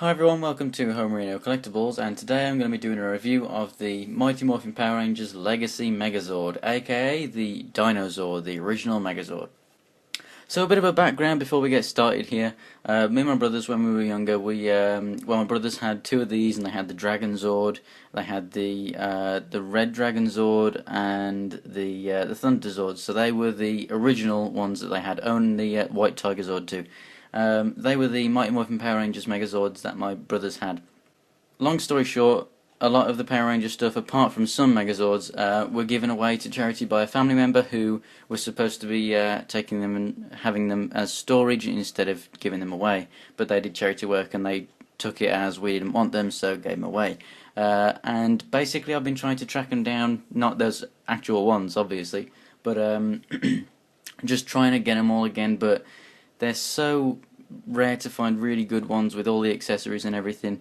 Hi everyone, welcome to Homerino Collectibles, and today I'm going to be doing a review of the Mighty Morphin Power Rangers Legacy Megazord, aka the Dinozord, the original Megazord. So a bit of a background before we get started here. Me and my brothers, when we were younger, my brothers had two of these, and they had the Dragon Zord, they had the Red Dragon Zord, and the Thunder Zord. So they were the original ones that they had. Own the White Tiger Zord too. They were the Mighty Morphin Power Rangers Megazords that my brothers had. Long story short, a lot of the Power Ranger stuff, apart from some Megazords, were given away to charity by a family member who was supposed to be taking them and having them as storage instead of giving them away. But they did charity work and they took it as we didn't want them, so gave them away. And basically I've been trying to track them down, not those actual ones, obviously, but just trying to get them all again, but they're so rare to find really good ones with all the accessories and everything.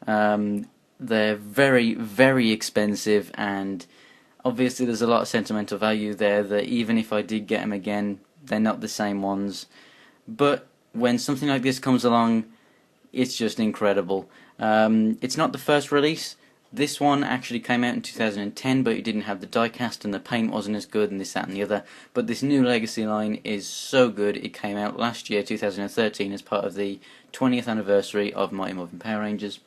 They're very, very expensive, and obviously there's a lot of sentimental value there that even if I did get them again, they're not the same ones. But when something like this comes along, it's just incredible. It's not the first release. This one actually came out in 2010, but it didn't have the diecast and the paint wasn't as good and this, that and the other. But this new Legacy line is so good. It came out last year, 2013, as part of the 20th anniversary of Mighty Morphin Power Rangers.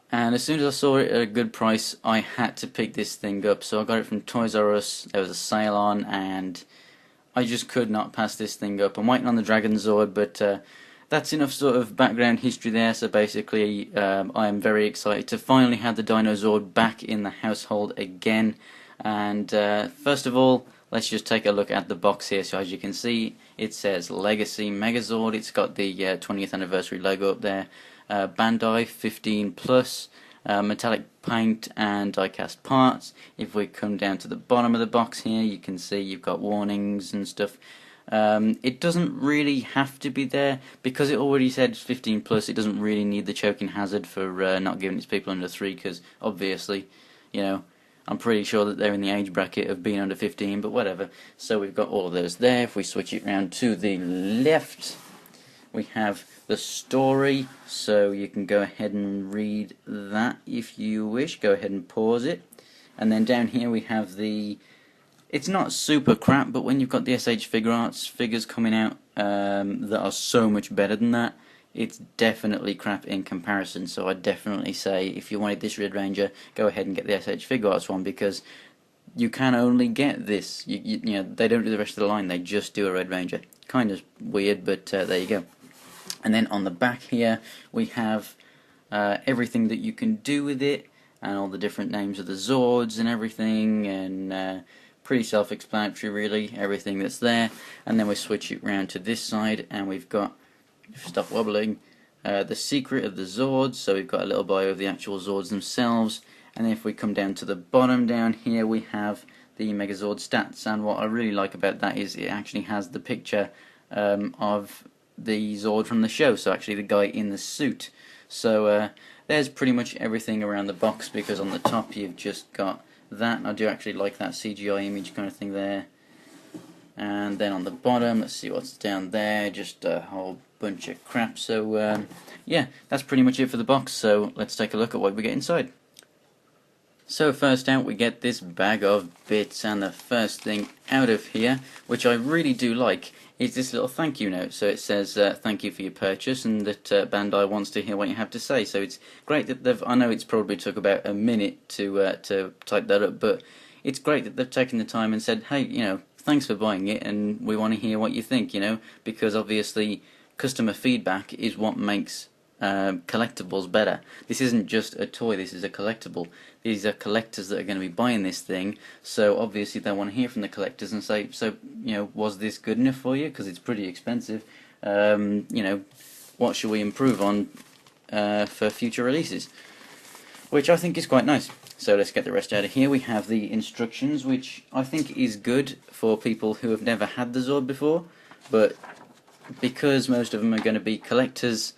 And as soon as I saw it at a good price, I had to pick this thing up. So I got it from Toys R Us, there was a sale on, and I just could not pass this thing up. I'm waiting on the Dragon Zord, but that's enough sort of background history there. So basically, I am very excited to finally have the Dinozord back in the household again. And first of all, let's just take a look at the box here. So as you can see, it says Legacy Megazord. It's got the 20th anniversary logo up there. Bandai 15 plus, metallic paint and die-cast parts. If we come down to the bottom of the box here, you can see you've got warnings and stuff. It doesn't really have to be there because it already said 15 plus. It doesn't really need the choking hazard for not giving its people under 3, because obviously, you know, I'm pretty sure that they're in the age bracket of being under 15, but whatever. So we've got all of those there. If we switch it round to the left, we have the story, so you can go ahead and read that if you wish. Go ahead and pause it. And then down here we have the... It's not super crap, but when you've got the SH Figure Arts figures coming out that are so much better than that, it's definitely crap in comparison. So I'd definitely say if you wanted this Red Ranger, go ahead and get the SH Figure Arts one, because you can only get this. You know, they don't do the rest of the line, they just do a Red Ranger. Kind of weird, but there you go. And then on the back here we have everything that you can do with it, and all the different names of the Zords and everything, and pretty self-explanatory really, everything that's there. And then we switch it round to this side and we've got, stop wobbling, the secret of the Zords. So we've got a little bio of the actual Zords themselves, and then if we come down to the bottom down here we have the Megazord stats. And what I really like about that is it actually has the picture of the Zord from the show, so actually the guy in the suit. So there's pretty much everything around the box, because on the top you've just got that, and I do actually like that CGI image kind of thing there. And then on the bottom, let's see what's down there, just a whole bunch of crap. So yeah, that's pretty much it for the box, so let's take a look at what we get inside. So first out we get this bag of bits, and the first thing out of here, which I really do like, is this little thank you note. So it says thank you for your purchase, and that Bandai wants to hear what you have to say. So it's great that they've, I know it's probably took about a minute to type that up, but it's great that they've taken the time and said, hey, you know, thanks for buying it, and we want to hear what you think, you know, because obviously customer feedback is what makes collectibles better. This isn't just a toy, this is a collectible. These are collectors that are going to be buying this thing, so obviously they want to hear from the collectors and say, so, you know, was this good enough for you, because it's pretty expensive, you know, what should we improve on for future releases, which I think is quite nice. So let's get the rest out of here. We have the instructions, which I think is good for people who have never had the Zord before, but because most of them are going to be collectors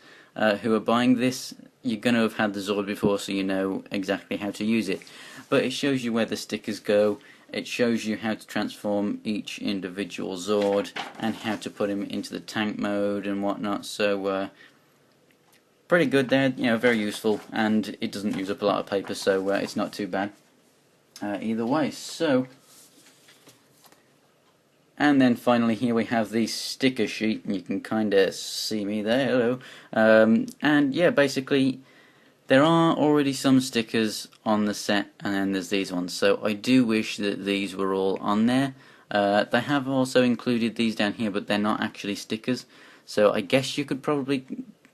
who are buying this, you're going to have had the Zord before, so you know exactly how to use it. But it shows you where the stickers go, it shows you how to transform each individual Zord, and how to put him into the tank mode and whatnot. So pretty good there, you know, very useful, and it doesn't use up a lot of paper, so it's not too bad either way. So, and then finally here we have the sticker sheet, and you can kind of see me there, hello. And yeah, basically there are already some stickers on the set, and then there's these ones, so I do wish that these were all on there. They have also included these down here, but they're not actually stickers, so I guess you could probably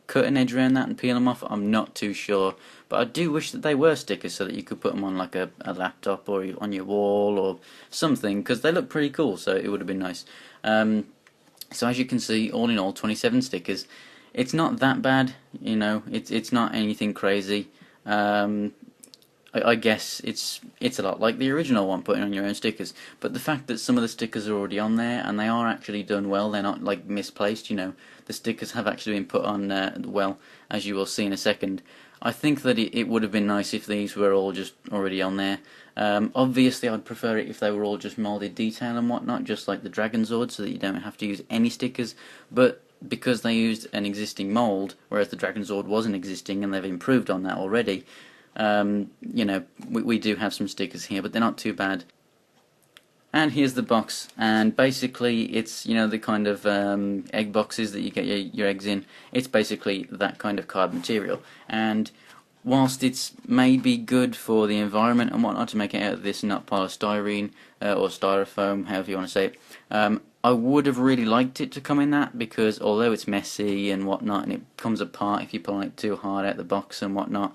cut an edge around that and peel them off. I'm not too sure, but I do wish that they were stickers so that you could put them on like a laptop or on your wall or something, because they look pretty cool, so it would have been nice. So as you can see, all in all, 27 stickers. It's not that bad, you know, it's not anything crazy. I guess it's a lot like the original one, putting on your own stickers, but the fact that some of the stickers are already on there and they are actually done well, they're not like misplaced, you know, the stickers have actually been put on well, as you will see in a second. I think that it would have been nice if these were all just already on there. Obviously I'd prefer it if they were all just molded detail and whatnot, just like the Dragon Zord, so that you don't have to use any stickers, but because they used an existing mold, whereas the Dragon Zord wasn't existing and they've improved on that already, you know, we do have some stickers here, but they're not too bad. And here's the box, and basically it's, you know, the kind of egg boxes that you get your eggs in. It's basically that kind of card material, and whilst it's maybe good for the environment and whatnot to make it out of this, not polystyrene or styrofoam, however you want to say it, I would have really liked it to come in that, because although it's messy and whatnot, and it comes apart if you pull it too hard out the box and whatnot,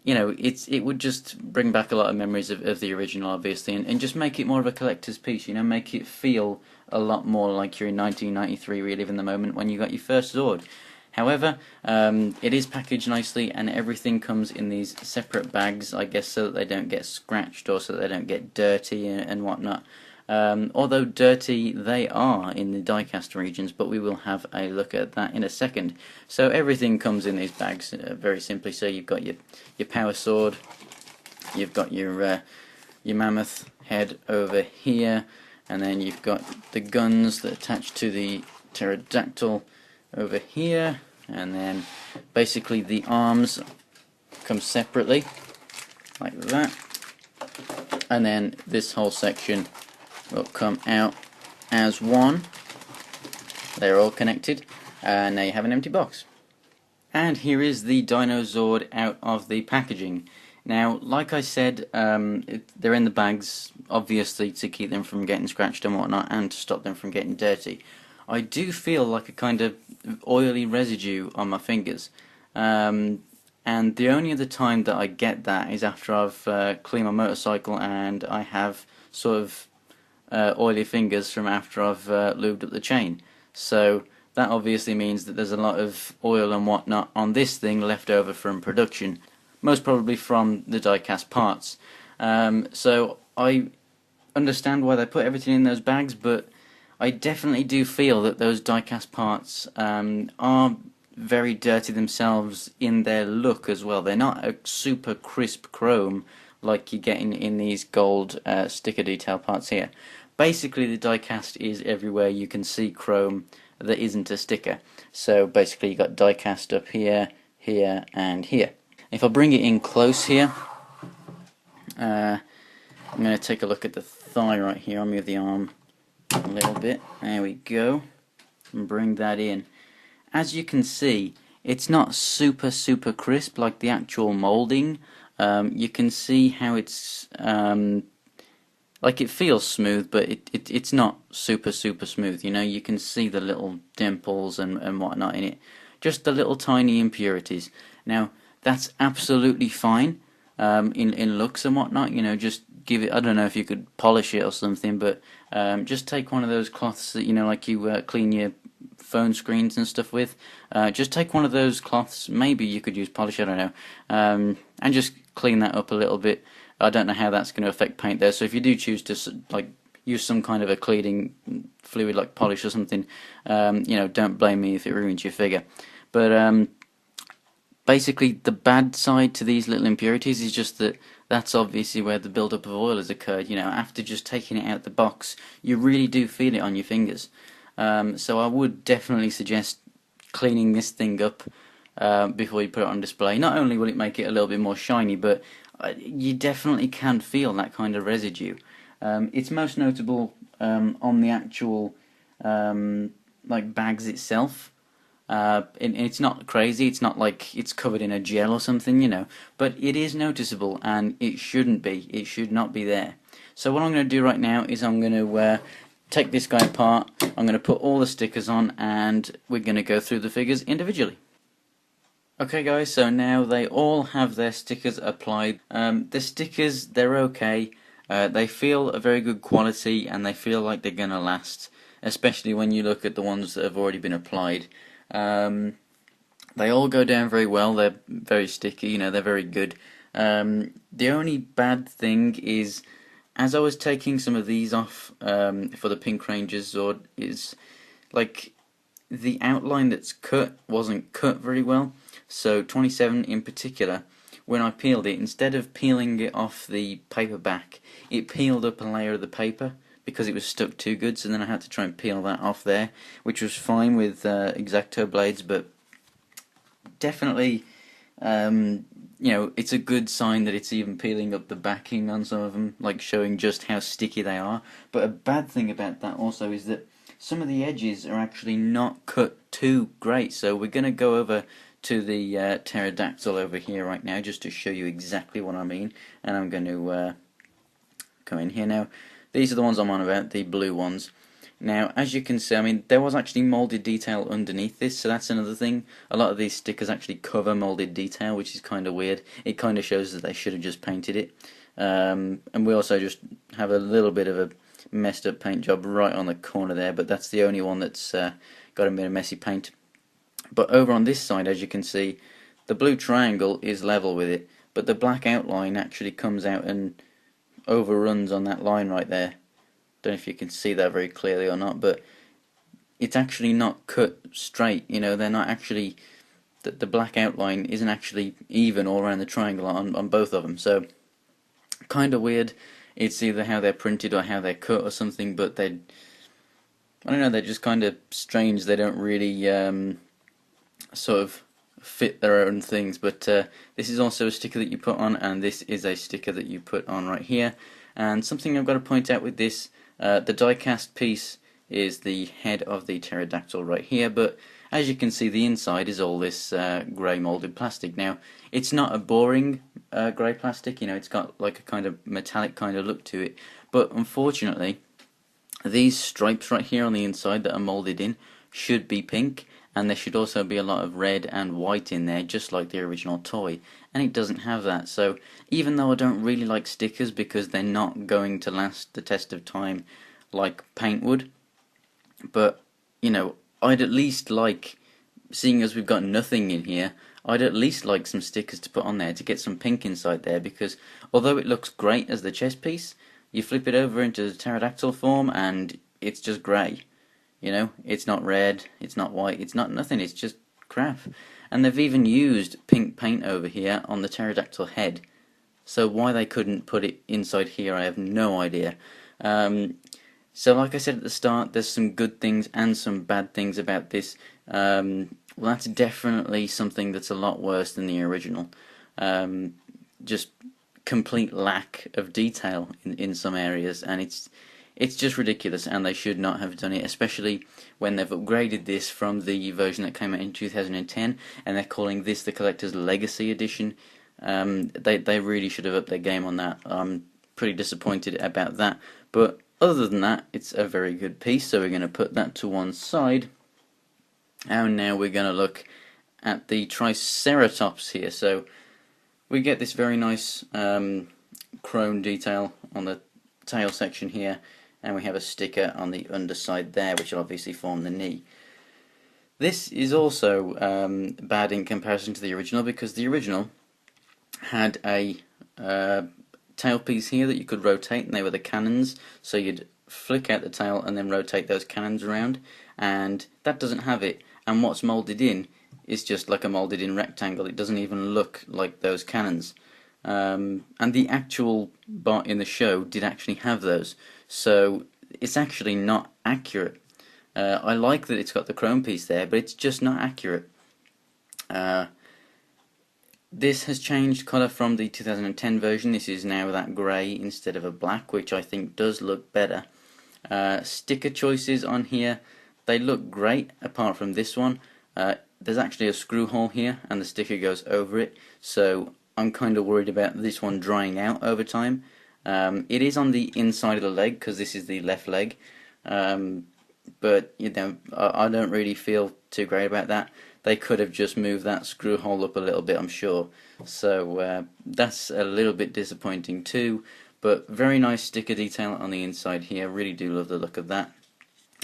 you know, it would just bring back a lot of memories of the original, obviously, and just make it more of a collector's piece, you know, make it feel a lot more like you're in 1993, reliving the moment when you got your first Zord. However, it is packaged nicely, and everything comes in these separate bags, I guess, so that they don't get scratched or so that they don't get dirty and whatnot. Although dirty they are in the die-cast regions, but we will have a look at that in a second. So everything comes in these bags very simply. So you've got your power sword, you've got your mammoth head over here, and then you've got the guns that attach to the pterodactyl over here, and then basically the arms come separately like that, and then this whole section will come out as one. They're all connected, and now you have an empty box. And here is the Dino Zord out of the packaging. Now, like I said, they're in the bags, obviously to keep them from getting scratched and whatnot, and to stop them from getting dirty. I do feel like a kind of oily residue on my fingers, and the only other time that I get that is after I've cleaned my motorcycle and I have sort of oily fingers from after I've lubed up the chain. So that obviously means that there's a lot of oil and whatnot on this thing left over from production, most probably from the die-cast parts. So I understand why they put everything in those bags, but I definitely do feel that those die-cast parts are very dirty themselves in their look as well. They're not a super crisp chrome like you get in these gold sticker detail parts here. Basically, the die-cast is everywhere you can see chrome that isn't a sticker. So basically you got die-cast up here, here, and here. If I bring it in close here, I'm going to take a look at the thigh right here. I'll move the arm a little bit. There we go. And bring that in. As you can see, it's not super crisp like the actual molding. You can see how it's like it feels smooth, but it's not super smooth. You know, you can see the little dimples and whatnot in it, just the little tiny impurities. Now that's absolutely fine in looks and whatnot. You know, just give it. I don't know if you could polish it or something, but just take one of those cloths that, you know, like you clean your phone screens and stuff with. Just take one of those cloths. Maybe you could use polish, I don't know, and just clean that up a little bit. I don't know how that's going to affect paint there, so if you do choose to like use some kind of a cleaning fluid like polish or something, you know, don't blame me if it ruins your figure. But basically the bad side to these little impurities is just that that's obviously where the build-up of oil has occurred. You know, after just taking it out the box, you really do feel it on your fingers. So I would definitely suggest cleaning this thing up before you put it on display. Not only will it make it a little bit more shiny, but you definitely can feel that kind of residue. It's most notable on the actual like bags itself. And it's not crazy, it's not like it's covered in a gel or something, you know, but it is noticeable and it shouldn't be, it should not be there. So what I'm going to do right now is I'm going to take this guy apart, I'm going to put all the stickers on and we're going to go through the figures individually. Okay guys, so now they all have their stickers applied. The stickers, they're okay, they feel a very good quality and they feel like they're going to last, especially when you look at the ones that have already been applied. They all go down very well, they're very sticky, you know, they're very good. The only bad thing is, as I was taking some of these off for the Pink Ranger's Zord, is like the outline that's cut wasn't cut very well. So 27 in particular, when I peeled it, instead of peeling it off the paper back, it peeled up a layer of the paper because it was stuck too good, so then I had to try and peel that off there, which was fine with X-Acto blades, but definitely, you know, it's a good sign that it's even peeling up the backing on some of them, like showing just how sticky they are. But a bad thing about that also is that some of the edges are actually not cut too great, so we're going to go over to the pterodactyl over here right now just to show you exactly what I mean, and I'm going to come in here now. These are the ones I'm on about, the blue ones. Now, as you can see, I mean, there was actually molded detail underneath this, so that's another thing. A lot of these stickers actually cover molded detail, which is kind of weird. It kind of shows that they should have just painted it. And we also just have a little bit of a messed up paint job right on the corner there, but that's the only one that's got a bit of messy paint. But over on this side, as you can see, the blue triangle is level with it, but the black outline actually comes out and overruns on that line right there. Don't know if you can see that very clearly or not, but it's actually not cut straight, you know, they're not actually, the black outline isn't actually even all around the triangle on both of them, so kind of weird. It's either how they're printed or how they're cut or something, but I don't know, they're just kind of strange. They don't really sort of fit their own things, but this is also a sticker that you put on, and this is a sticker that you put on right here. And something I've got to point out with this, the die-cast piece is the head of the pterodactyl right here, but as you can see, the inside is all this grey moulded plastic. Now, it's not a boring grey plastic, you know, it's got like a kind of metallic kind of look to it, but unfortunately, these stripes right here on the inside that are moulded in should be pink, and there should also be a lot of red and white in there, just like the original toy, and it doesn't have that. So even though I don't really like stickers because they're not going to last the test of time like paint would, but you know, I'd at least like, seeing as we've got nothing in here, I'd at least like some stickers to put on there to get some pink inside there, because although it looks great as the chest piece, you flip it over into the pterodactyl form and it's just grey. You know, it's not red, it's not white, it's not nothing, it's just crap. And they've even used pink paint over here on the pterodactyl head. So why they couldn't put it inside here, I have no idea. So like I said at the start, there's some good things and some bad things about this. Well, that's definitely something that's a lot worse than the original. Just complete lack of detail in some areas, and it's just ridiculous, and they should not have done it, especially when they've upgraded this from the version that came out in 2010, and they're calling this the Collector's Legacy Edition. They really should have upped their game on that. I'm pretty disappointed about that, but other than that, it's a very good piece, so we're going to put that to one side. And now we're going to look at the Triceratops here. So we get this very nice chrome detail on the tail section here, and we have a sticker on the underside there, which will obviously form the knee. This is also bad in comparison to the original, because the original had a tailpiece here that you could rotate, and they were the cannons, so you'd flick out the tail and then rotate those cannons around, and that doesn't have it, and what's moulded in is just like a moulded in rectangle. It doesn't even look like those cannons. And the actual bot in the show did actually have those, so it's actually not accurate. I like that it's got the chrome piece there, but it's just not accurate. This has changed colour from the 2010 version. This is now that grey instead of a black, which I think does look better. Sticker choices on here, they look great apart from this one. There's actually a screw hole here and the sticker goes over it, so I'm kind of worried about this one drying out over time. It is on the inside of the leg because this is the left leg, but you know, I don't really feel too great about that. They could have just moved that screw hole up a little bit, I'm sure. So that's a little bit disappointing too. But very nice sticker detail on the inside here. Really do love the look of that.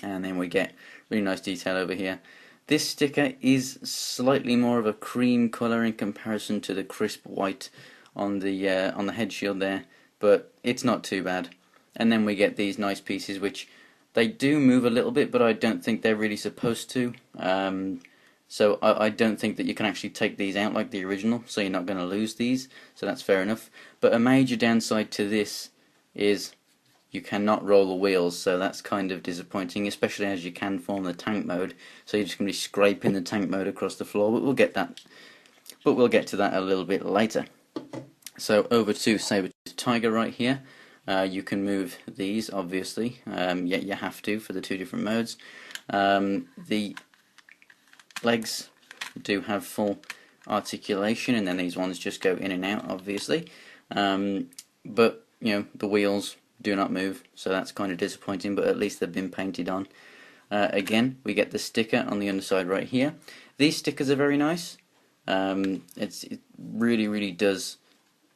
And then we get really nice detail over here. This sticker is slightly more of a cream colour in comparison to the crisp white on the head shield there, but it's not too bad. And then we get these nice pieces which they do move a little bit, but I don't think they're really supposed to. So I don't think that you can actually take these out like the original, so you're not going to lose these, so that's fair enough. But a major downside to this is you cannot roll the wheels, so that's kind of disappointing, especially as you can form the tank mode, so you're just going to be scraping the tank mode across the floor, but we'll get to that a little bit later. So over to Saber-Tooth Tiger right here. You can move these, obviously, yet you have to for the two different modes. The legs do have full articulation, and then these ones just go in and out, obviously. But you know, the wheels do not move, so that's kind of disappointing, but at least they've been painted on. Again, we get the sticker on the underside right here. These stickers are very nice. It really does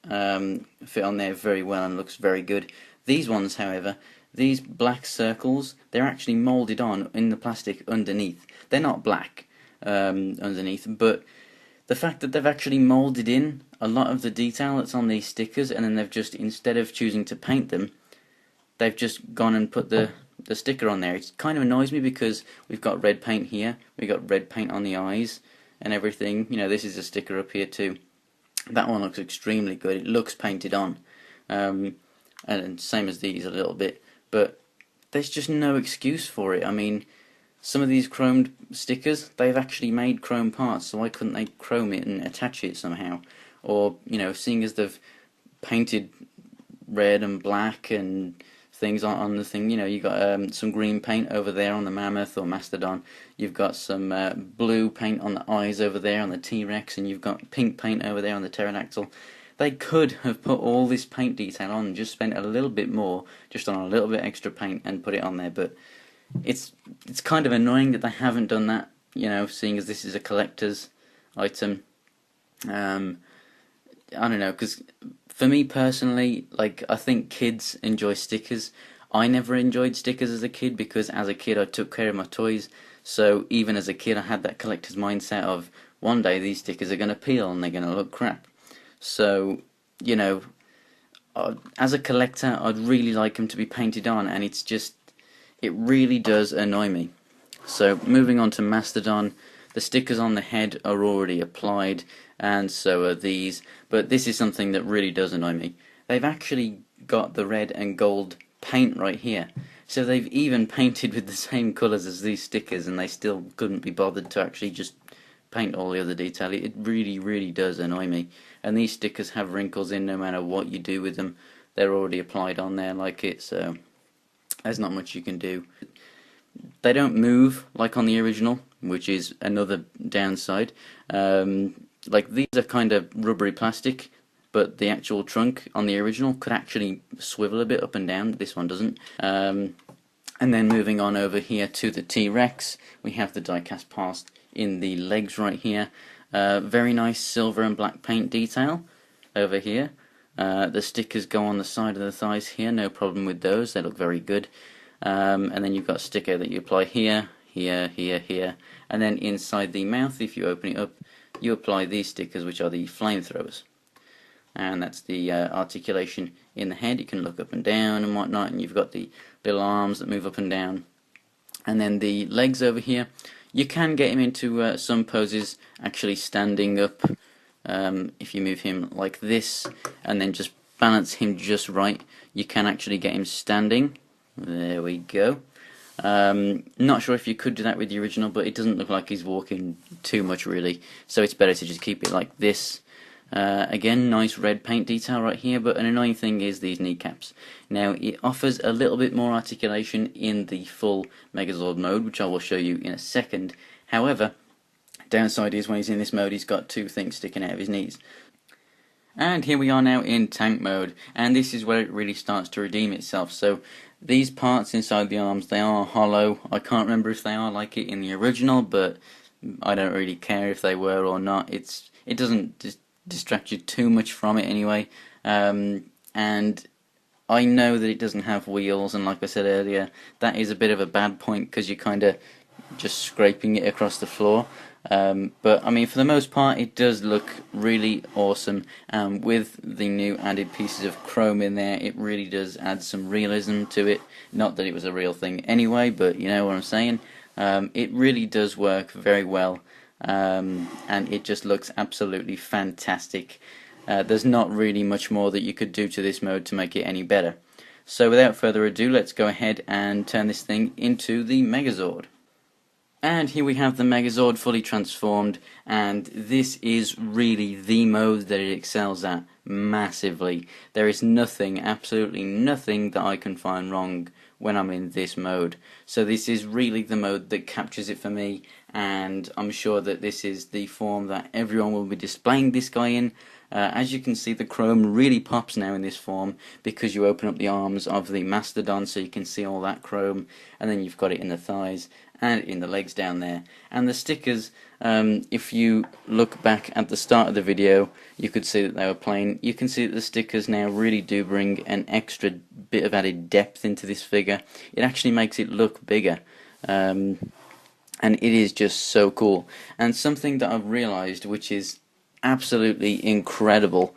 fit on there very well and looks very good. These ones, however, these black circles, they're actually moulded on in the plastic underneath. They're not black underneath, but the fact that they've actually moulded in a lot of the detail that's on these stickers, and then they've just, instead of choosing to paint them, they've just gone and put the sticker on there. It kind of annoys me because we've got red paint here, we've got red paint on the eyes and everything. You know, this is a sticker up here too. That one looks extremely good. It looks painted on, and same as these a little bit, but there's just no excuse for it. I mean, some of these chromed stickers, they've actually made chrome parts, so why couldn't they chrome it and attach it somehow? Or, you know, seeing as they've painted red and black and things on the thing, you know, you got some green paint over there on the Mammoth or Mastodon, you've got some blue paint on the eyes over there on the T-Rex, and you've got pink paint over there on the Pterodactyl. They could have put all this paint detail on and just spent a little bit more, just on a little bit extra paint and put it on there, but it's kind of annoying that they haven't done that, you know, seeing as this is a collector's item. I don't know, because for me personally, like, I think kids enjoy stickers. I never enjoyed stickers as a kid because as a kid I took care of my toys, so even as a kid I had that collector's mindset of one day these stickers are going to peel and they're going to look crap. So, you know, as a collector I'd really like them to be painted on, and it's just, it really does annoy me. So moving on to Mastodon, the stickers on the head are already applied, and so are these, but this is something that really does annoy me. They've actually got the red and gold paint right here, so they've even painted with the same colours as these stickers, and they still couldn't be bothered to actually just paint all the other detail. It really does annoy me. And these stickers have wrinkles in no matter what you do with them. They're already applied on there like it, so there's not much you can do. They don't move like on the original, which is another downside. Like, these are kind of rubbery plastic, but the actual trunk on the original could actually swivel a bit up and down. This one doesn't. And then moving on over here to the T-Rex, we have the die-cast parts in the legs right here. Very nice silver and black paint detail over here. The stickers go on the side of the thighs here, no problem with those, they look very good. And then you've got a sticker that you apply here, here, and then inside the mouth, if you open it up, you apply these stickers, which are the flamethrowers. And that's the articulation in the head. You can look up and down and whatnot, and you've got the little arms that move up and down. And then the legs over here, you can get him into some poses actually standing up. If you move him like this and then just balance him just right, you can actually get him standing. There we go. Not sure if you could do that with the original, but it doesn't look like he's walking too much really, so it's better to just keep it like this. Again, nice red paint detail right here, but an annoying thing is these kneecaps. Now, it offers a little bit more articulation in the full Megazord mode, which I will show you in a second. However, downside is when he's in this mode, he's got two things sticking out of his knees. And here we are now in tank mode, and this is where it really starts to redeem itself. So these parts inside the arms, they are hollow. I can't remember if they are like it in the original, but I don't really care if they were or not. It doesn't distract you too much from it anyway. And I know that it doesn't have wheels, and like I said earlier, that is a bit of a bad point because you're kind of just scraping it across the floor. But I mean, for the most part, it does look really awesome. With the new added pieces of chrome in there, it really does add some realism to it. Not that it was a real thing anyway, but you know what I'm saying. It really does work very well, and it just looks absolutely fantastic. There's not really much more that you could do to this mode to make it any better. So without further ado, let's go ahead and turn this thing into the Megazord. And here we have the Megazord fully transformed, and this is really the mode that it excels at massively. There is nothing, absolutely nothing that I can find wrong when I'm in this mode. So this is really the mode that captures it for me, and I'm sure that this is the form that everyone will be displaying this guy in. As you can see, the chrome really pops now in this form because you open up the arms of the Mastodon so you can see all that chrome, and then you've got it in the thighs and in the legs down there. And the stickers, if you look back at the start of the video, you could see that they were plain. You can see that the stickers now really do bring an extra bit of added depth into this figure. It actually makes it look bigger. And it is just so cool. And something that I've realized, which is absolutely incredible,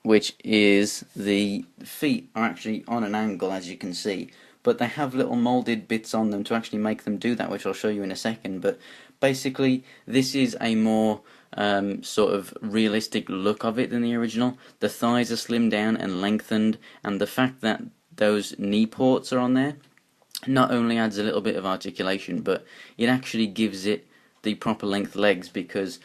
which is the feet are actually on an angle, as you can see, but they have little molded bits on them to actually make them do that, which I'll show you in a second. But basically, this is a more sort of realistic look of it than the original. The thighs are slimmed down and lengthened, and the fact that those knee ports are on there not only adds a little bit of articulation, but it actually gives it the proper length legs, because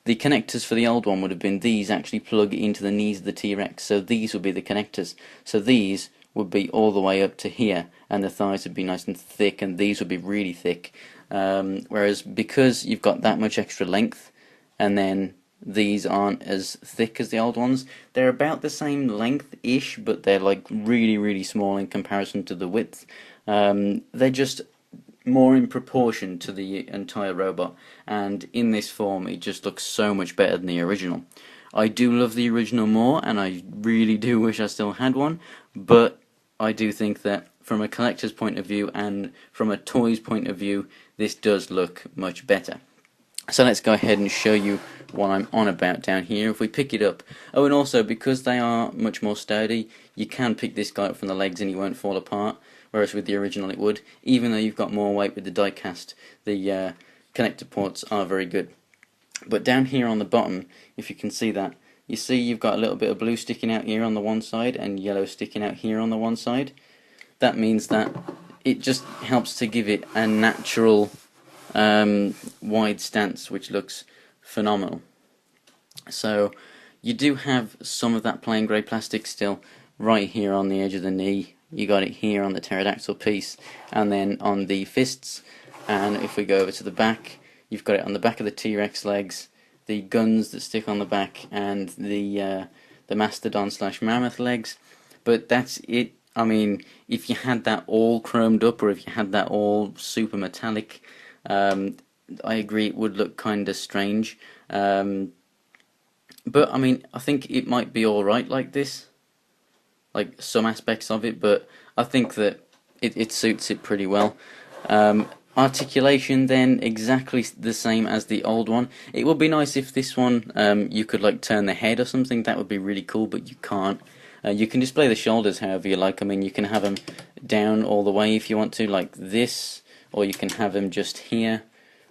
the connectors for the old one would have been these actually plug into the knees of the T-Rex, so these would be the connectors. So these would be all the way up to here, and the thighs would be nice and thick, and these would be really thick. Whereas because you've got that much extra length, and then these aren't as thick as the old ones, they're about the same length-ish, but they're like really, really small in comparison to the width. They're just more in proportion to the entire robot, and in this form it just looks so much better than the original. I do love the original more, and I really do wish I still had one, but I do think that from a collector's point of view and from a toy's point of view, this does look much better. So let's go ahead and show you what I'm on about down here. If we pick it up, oh, and also because they are much more sturdy, you can pick this guy up from the legs and he won't fall apart, whereas with the original it would. Even though you've got more weight with the die cast, the connector ports are very good. But down here on the bottom, if you can see that, you see you've got a little bit of blue sticking out here on the one side and yellow sticking out here on the one side. That means that it just helps to give it a natural wide stance, which looks phenomenal. So you do have some of that plain grey plastic still right here on the edge of the knee. You got it here on the pterodactyl piece, and then on the fists. And if we go over to the back, you've got it on the back of the T-Rex legs, the guns that stick on the back, and the Mastodon / Mammoth legs. But that's it. I mean, if you had that all chromed up, or if you had that all super metallic, I agree it would look kind of strange. But I mean, I think it might be alright like this, like some aspects of it, but I think that it suits it pretty well. Articulation then exactly the same as the old one. It would be nice if this one you could like turn the head or something. That would be really cool, but you can't. You can display the shoulders however you like. I mean, you can have them down all the way if you want to, like this, or you can have them just here.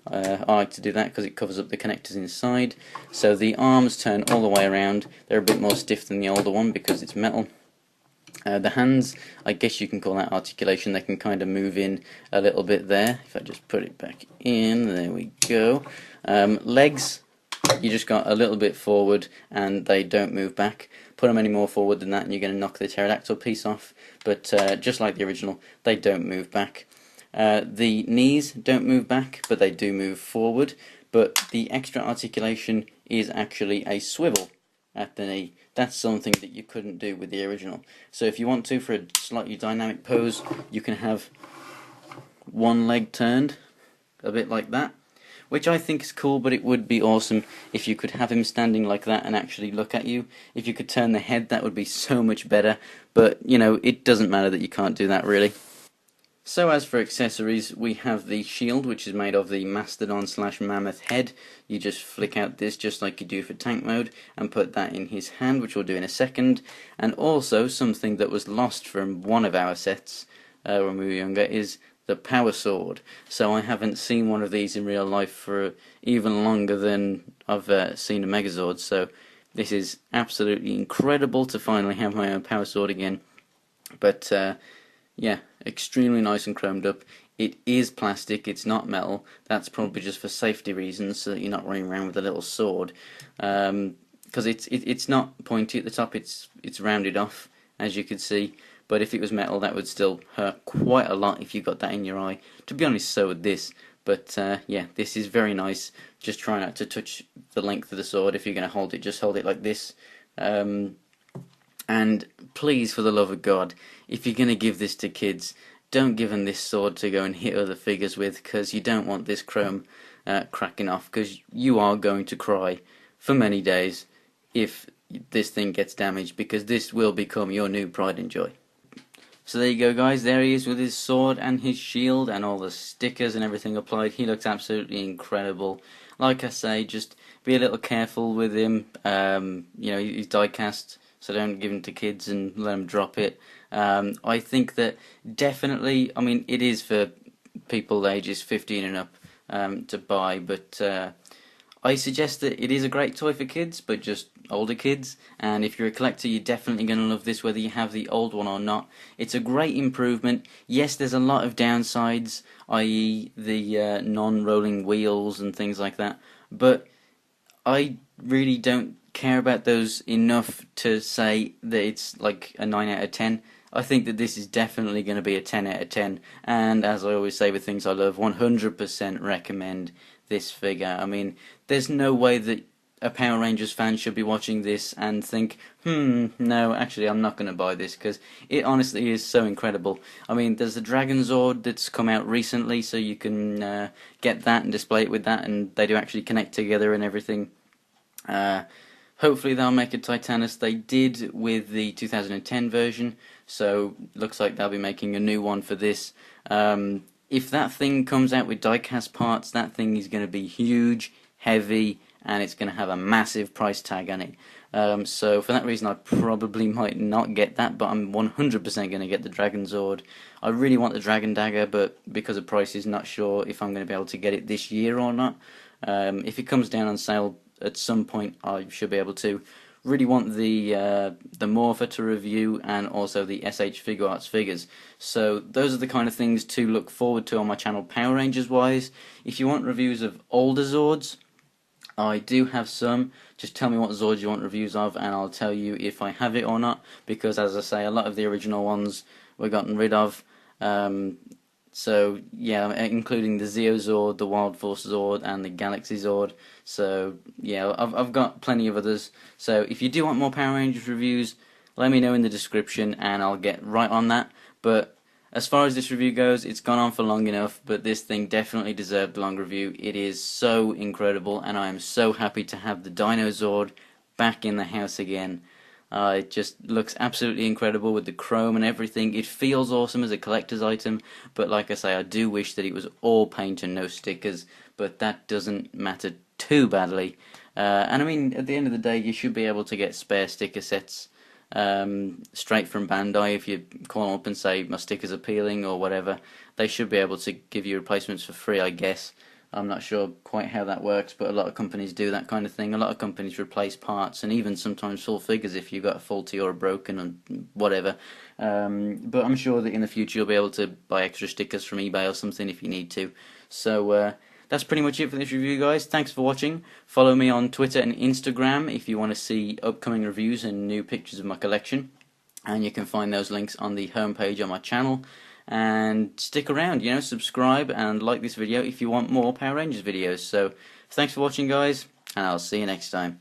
I like to do that because it covers up the connectors inside. So the arms turn all the way around. They're a bit more stiff than the older one because it's metal. The hands, I guess you can call that articulation. They can kind of move in a little bit there. If I just put it back in, there we go. Legs, you just got a little bit forward and they don't move back. Put them any more forward than that and you're going to knock the pterodactyl piece off. But just like the original, they don't move back. The knees don't move back, but they do move forward. But the extra articulation is actually a swivel at the knee. That's something that you couldn't do with the original. So if you want to, for a slightly dynamic pose, you can have one leg turned, a bit like that, which I think is cool, but it would be awesome if you could have him standing like that and actually look at you. If you could turn the head, that would be so much better, but, you know, it doesn't matter that you can't do that, really. So as for accessories, we have the shield, which is made of the Mastodon / Mammoth head. You just flick out this just like you do for tank mode and put that in his hand, which we'll do in a second. And also something that was lost from one of our sets when we were younger is the power sword. So I haven't seen one of these in real life for even longer than I've seen a Megazord. So this is absolutely incredible to finally have my own power sword again. But yeah, extremely nice and chromed up. It is plastic, it's not metal. That's probably just for safety reasons, so that you're not running around with a little sword. Because it's not pointy at the top, it's rounded off, as you can see. But if it was metal, that would still hurt quite a lot if you got that in your eye. To be honest, so would this. But yeah, this is very nice. Just try not to touch the length of the sword. If you're going to hold it, just hold it like this. And please, for the love of God, if you're going to give this to kids, don't give them this sword to go and hit other figures with, because you don't want this chrome cracking off, because you are going to cry for many days if this thing gets damaged, because this will become your new pride and joy. So there you go, guys, there he is with his sword and his shield and all the stickers and everything applied. He looks absolutely incredible. Like I say, just be a little careful with him. You know, he's die cast, so don't give him to kids and let them drop it. I think that definitely, I mean, it is for people ages 15 and up to buy, but I suggest that it is a great toy for kids, but just older kids. And if you're a collector, you're definitely going to love this, whether you have the old one or not. It's a great improvement. Yes, there's a lot of downsides, i.e. the non-rolling wheels and things like that, but I really don't care about those enough to say that it's like a 9 out of 10. I think that this is definitely going to be a 10 out of 10, and as I always say with things I love, 100% recommend this figure. I mean, there's no way that a Power Rangers fan should be watching this and think, no, actually I'm not going to buy this, because it honestly is so incredible. I mean, there's the Dragon Zord that's come out recently, so you can get that and display it with that, and they do actually connect together and everything. Hopefully they'll make a Titanus. They did with the 2010 version, so looks like they'll be making a new one for this. If that thing comes out with die-cast parts, that thing is going to be huge, heavy, and it's going to have a massive price tag on it. So for that reason I probably might not get that, but I'm 100% going to get the Dragon Zord. I really want the Dragon Dagger, but because of prices, not sure if I'm going to be able to get it this year or not. If it comes down on sale at some point, I should be able to. Really want the Morpher to review, and also the SH Figure Arts figures. So those are the kind of things to look forward to on my channel, Power Rangers wise. If you want reviews of older Zords, I do have some. Just tell me what Zord you want reviews of, and I'll tell you if I have it or not, because as I say, a lot of the original ones were gotten rid of. So yeah, including the Zeo Zord, the Wild Force Zord, and the Galaxy Zord. So yeah, I've got plenty of others. So if you do want more Power Rangers reviews, let me know in the description, and I'll get right on that. But as far as this review goes, it's gone on for long enough, but this thing definitely deserved a long review. It is so incredible, and I am so happy to have the Dino Zord back in the house again. It just looks absolutely incredible with the chrome and everything. It feels awesome as a collector's item, but like I say, I do wish that it was all paint and no stickers, but that doesn't matter too badly. And I mean, at the end of the day, you should be able to get spare sticker sets straight from Bandai. If you call them up and say my sticker's are peeling or whatever, they should be able to give you replacements for free, I guess. I'm not sure quite how that works, but a lot of companies do that kind of thing. A lot of companies replace parts and even sometimes full figures if you've got a faulty or a broken and whatever. But I'm sure that in the future you'll be able to buy extra stickers from eBay or something if you need to. So that's pretty much it for this review, guys. Thanks for watching. Follow me on Twitter and Instagram if you want to see upcoming reviews and new pictures of my collection. And you can find those links on the homepage on my channel. And stick around, subscribe and like this video if you want more Power Rangers videos. So thanks for watching, guys, and I'll see you next time.